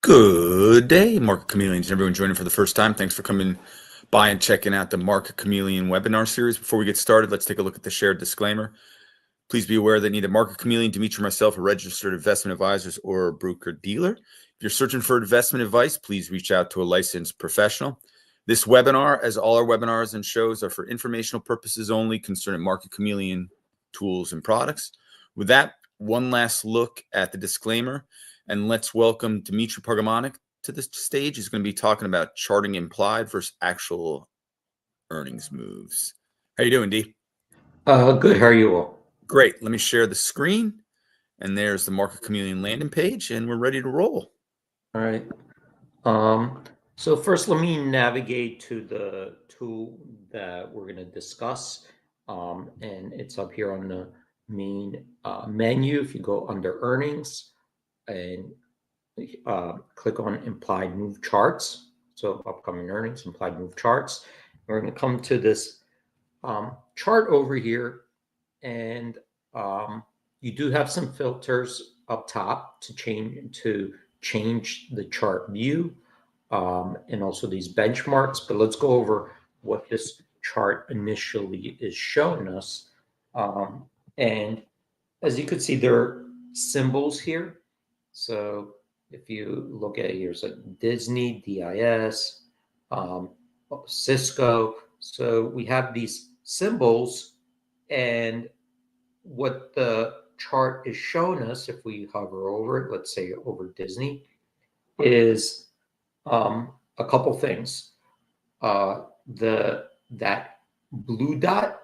Good day, Market Chameleons, and everyone joining for the first time. Thanks for coming by and checking out the Market Chameleon webinar series. Before we get started, let's take a look at the shared disclaimer. Please be aware that neither Market Chameleon, Dimitri, or myself are registered investment advisors or broker dealer. If you're searching for investment advice, please reach out to a licensed professional. This webinar, as all our webinars and shows, are for informational purposes only concerning Market Chameleon tools and products. With that, one last look at the disclaimer. And let's welcome Dimitri Pargamanik to the stage. He's going to be talking about charting implied versus actual earnings moves. How you doing, D? Good. How are you all? Great. Let me share the screen. And there's the Market Chameleon landing page, and we're ready to roll. All right. So first, let me navigate to the tool that we're going to discuss. And it's up here on the main menu. If you go under earnings and click on implied move charts. So upcoming earnings, implied move charts. We're going to come to this chart over here. And you do have some filters up top to change the chart view, and also these benchmarks. But let's go over what this chart initially is showing us. And as you can see, there are symbols here. So if you look at here's a Disney, DIS, Cisco. So we have these symbols, and what the chart is showing us, if we hover over it, let's say over Disney, is a couple things. That blue dot,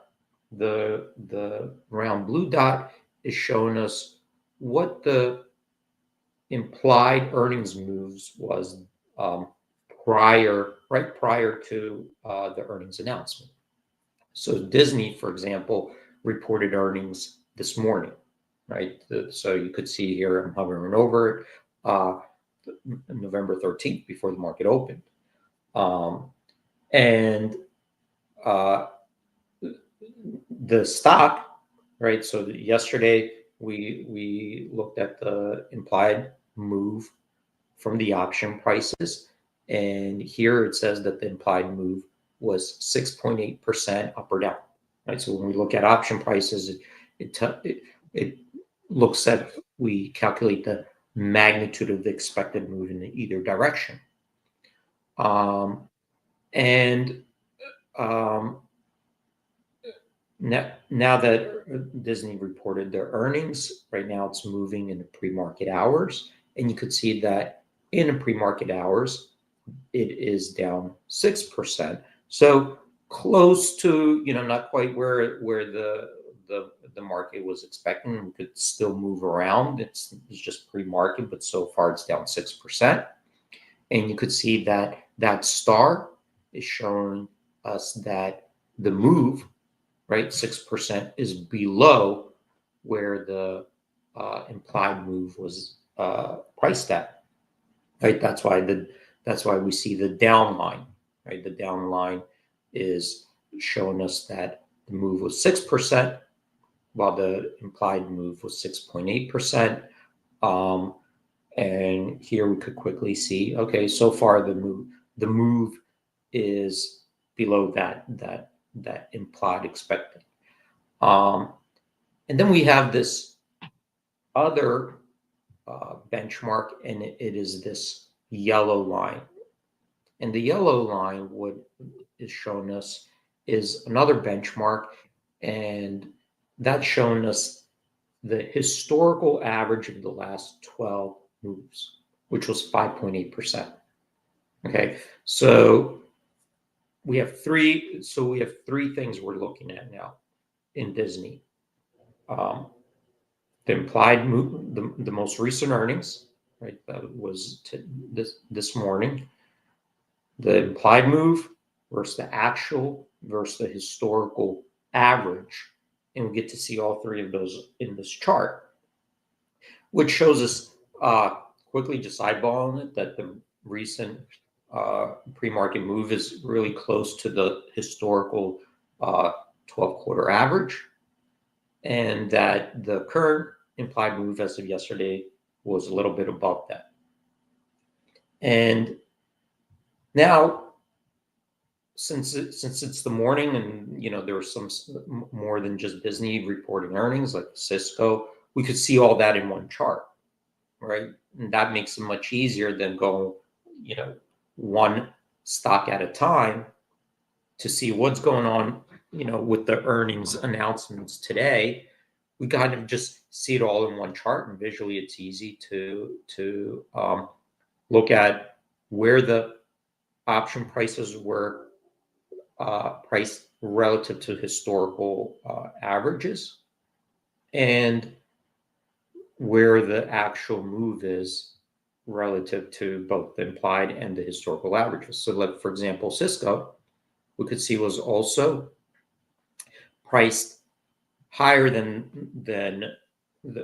the round blue dot, is showing us what the implied earnings moves was prior to the earnings announcement. So Disney, for example, reported earnings this morning, right? So you could see here, I'm hovering over it, November 13th, before the market opened. And the stock, right? So yesterday we looked at the implied move from the option prices. And here it says that the implied move was 6.8% up or down. Right, so when we look at option prices, it looks at, we calculate the magnitude of the expected move in either direction. Now that Disney reported their earnings, right now it's moving in the pre-market hours, and you could see that in the pre-market hours, it is down 6%. So close to, not quite where the market was expecting. We could still move around. It's just pre-market, but so far it's down 6%. And you could see that that star is showing us that the move, right, 6%, is below where the implied move was priced at. Right, that's why we see the down line. Right, the down line is showing us that the move was 6%, while the implied move was 6.8%. And here we could quickly see, okay, so far the move is below that implied expected. And then we have this other benchmark, and it is this yellow line. And the yellow line, what is showing us is another benchmark, and that's showing us the historical average of the last 12 moves, which was 5.8%. Okay, so we have three things we're looking at now in Disney. The implied move, the most recent earnings, right? That was this morning. The implied move versus the actual versus the historical average. And we get to see all three of those in this chart, which shows us quickly, just eyeballing it, that the recent pre-market move is really close to the historical 12-quarter average, and that the current implied move as of yesterday was a little bit above that. And now, since it's the morning, and there was some more than just Disney reporting earnings like Cisco, we could see all that in one chart, right? And that makes it much easier than going, one stock at a time to see what's going on, with the earnings announcements today. We kind of just see it all in one chart, and visually it's easy to look at where the option prices were priced relative to historical averages, and where the actual move is relative to both the implied and the historical averages. So, like, for example, Cisco, we could see was also priced higher than the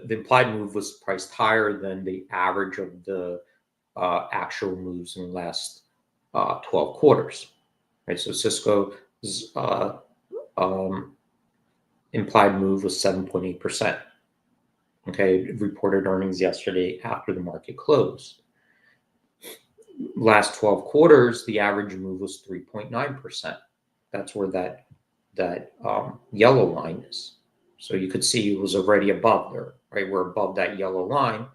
implied move was priced higher than the average of the actual moves in the last 12 quarters. Right, so Cisco's implied move was 7.8%. Okay, it reported earnings yesterday after the market closed. Last 12 quarters, the average move was 3.9%. That's where that yellow line is. So you could see it was already above there, right? We're above that yellow line.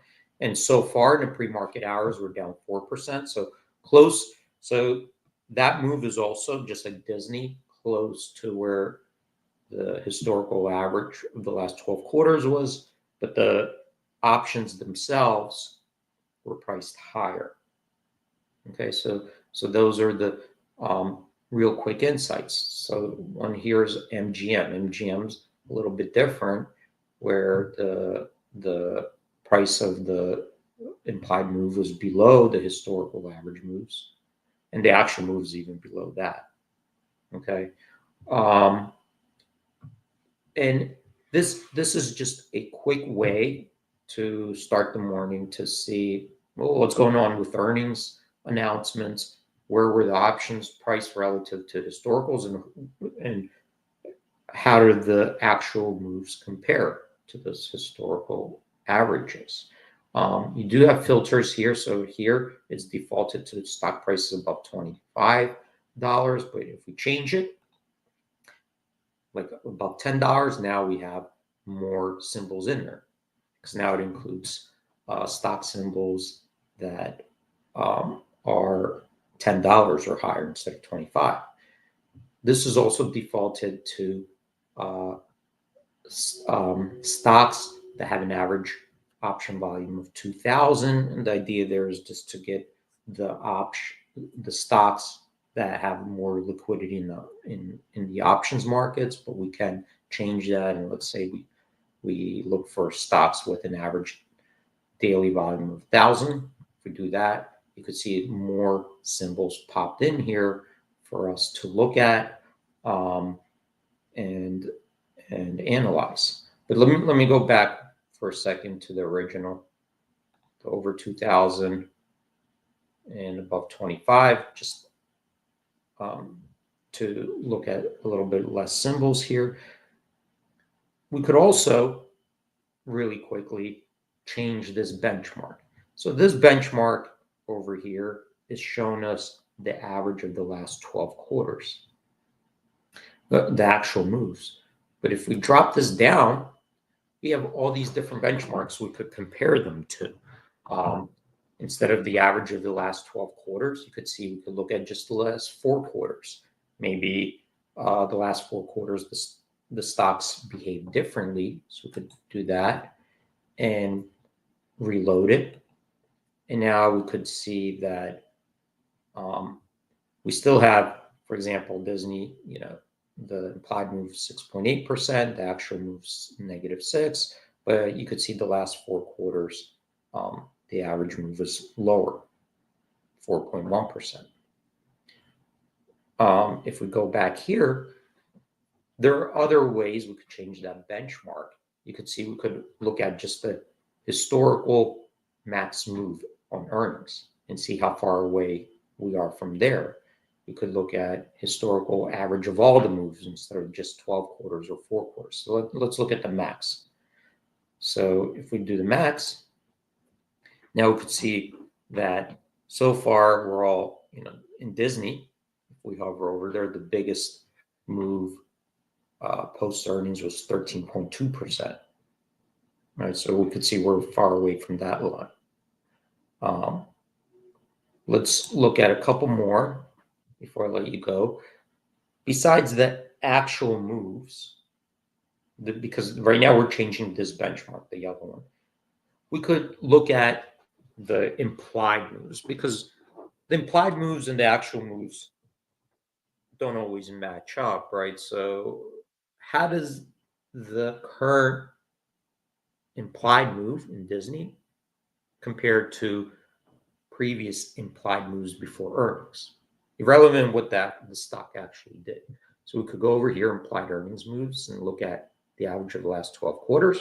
And so far in the pre-market hours, we're down 4%. So close. So that move is also, just like Disney, close to where the historical average of the last 12 quarters was, but the options themselves were priced higher. Okay, so those are the real quick insights. So one here is MGM. MGM's a little bit different, where the price of the implied move was below the historical average moves, and the actual move is even below that. Okay, and this is just a quick way to start the morning to see, well, what's going on with earnings announcements, where were the options priced relative to historicals, and how did the actual moves compare to those historical averages. You do have filters here. So here it's defaulted to stock prices above $25, but if we change it, like above $10, now we have more symbols in there, because now it includes stock symbols that are $10 or higher instead of 25. This is also defaulted to stocks that have an average option volume of 2,000, and the idea there is just to get the stocks that have more liquidity in the options markets. But we can change that, and let's say we look for stocks with an average daily volume of 1,000. If we do that, you could see more symbols popped in here for us to look at and analyze. But let me go back for a second to the original, to over 2,000 and above 25, just to look at a little bit less symbols here. We could also really quickly change this benchmark. So this benchmark over here is showing us the average of the last 12 quarters, the actual moves. But if we drop this down, we have all these different benchmarks we could compare them to. Instead of the average of the last 12 quarters, you could see we could look at just the last 4 quarters. Maybe the last 4 quarters, the stocks behave differently. So we could do that and reload it. And now we could see that we still have, for example, Disney, the implied move 6.8%, the actual move's -6%, but you could see the last 4 quarters, the average move is lower, 4.1%. If we go back here, there are other ways we could change that benchmark. You could see we could look at just the historical max move on earnings and see how far away we are from there. We could look at historical average of all the moves instead of just 12 quarters or 4 quarters. So let's look at the max. So if we do the max, now we could see that So far, we're all, in Disney. If we hover over there, the biggest move post earnings was 13.2%. Right, so we could see we're far away from that line. Let's look at a couple more before I let you go. Besides the actual moves, because right now we're changing this benchmark, the yellow one, we could look at the implied moves, because the implied moves and the actual moves don't always match up, right? So how does the current implied move in Disney compare to previous implied moves before earnings, irrelevant what the stock actually did? So we could go over here, implied earnings moves, and look at the average of the last 12 quarters.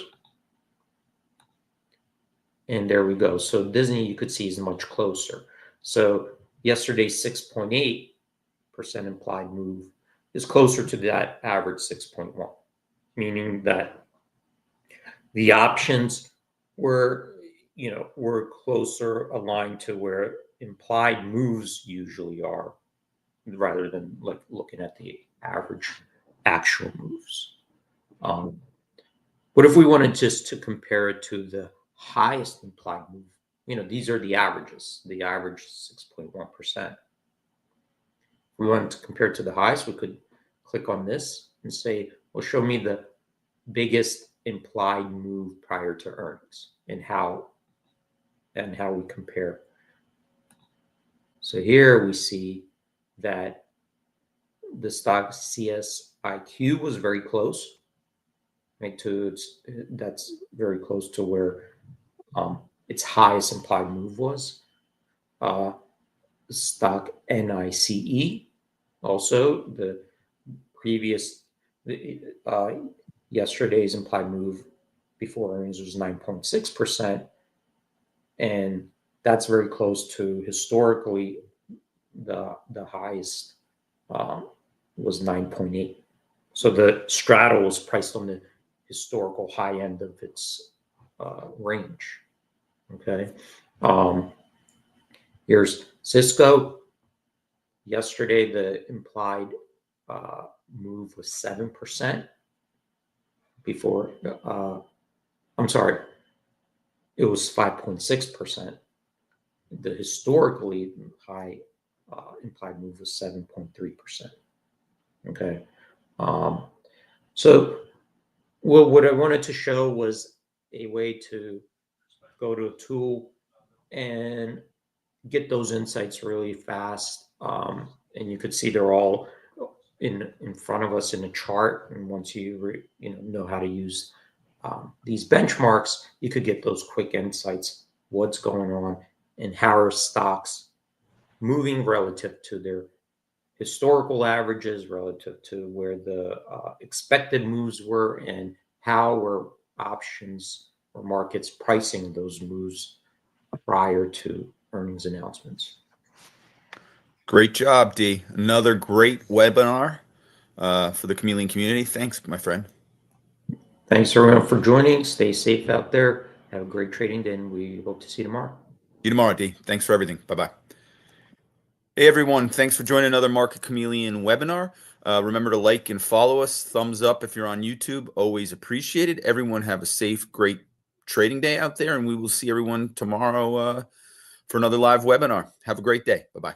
And there we go. So Disney, you could see, is much closer. So yesterday's 6.8% implied move is closer to that average 6.1, meaning that the options were closer aligned to where implied moves usually are, rather than like looking at the average actual moves. But if we wanted just to compare it to the highest implied move, these are the averages. The average is 6.1%. If we wanted to compare it to the highest, we could click on this and say, well, show me the biggest implied move prior to earnings and how we compare. So here we see that the stock CSIQ was very close, right? That's very close to where its highest implied move was. Stock NICE, also the previous yesterday's implied move before earnings was 9.6%, and that's very close to historically the highest was 9.8. So the straddle was priced on the historical high end of its range. Okay. Here's Cisco. Yesterday, the implied move was 7%. Before, I'm sorry, it was 5.6%. The historically high implied move was 7.3%. Okay. So what I wanted to show was a way to go to a tool and get those insights really fast. And you could see they're all in front of us in a chart. And once you know how to use these benchmarks, you could get those quick insights, what's going on and how are stocks moving relative to their historical averages, relative to where the expected moves were, and how were options or markets pricing those moves prior to earnings announcements. Great job, D. Another great webinar for the Chameleon community. Thanks, my friend. Thanks, everyone, for joining. Stay safe out there. Have a great trading day, and we hope to see you tomorrow. See you tomorrow, D. Thanks for everything. Bye-bye. Hey, everyone. Thanks for joining another Market Chameleon webinar. Remember to like and follow us. Thumbs up if you're on YouTube. Always appreciated. Everyone have a safe, great trading day out there, and we will see everyone tomorrow for another live webinar. Have a great day. Bye-bye.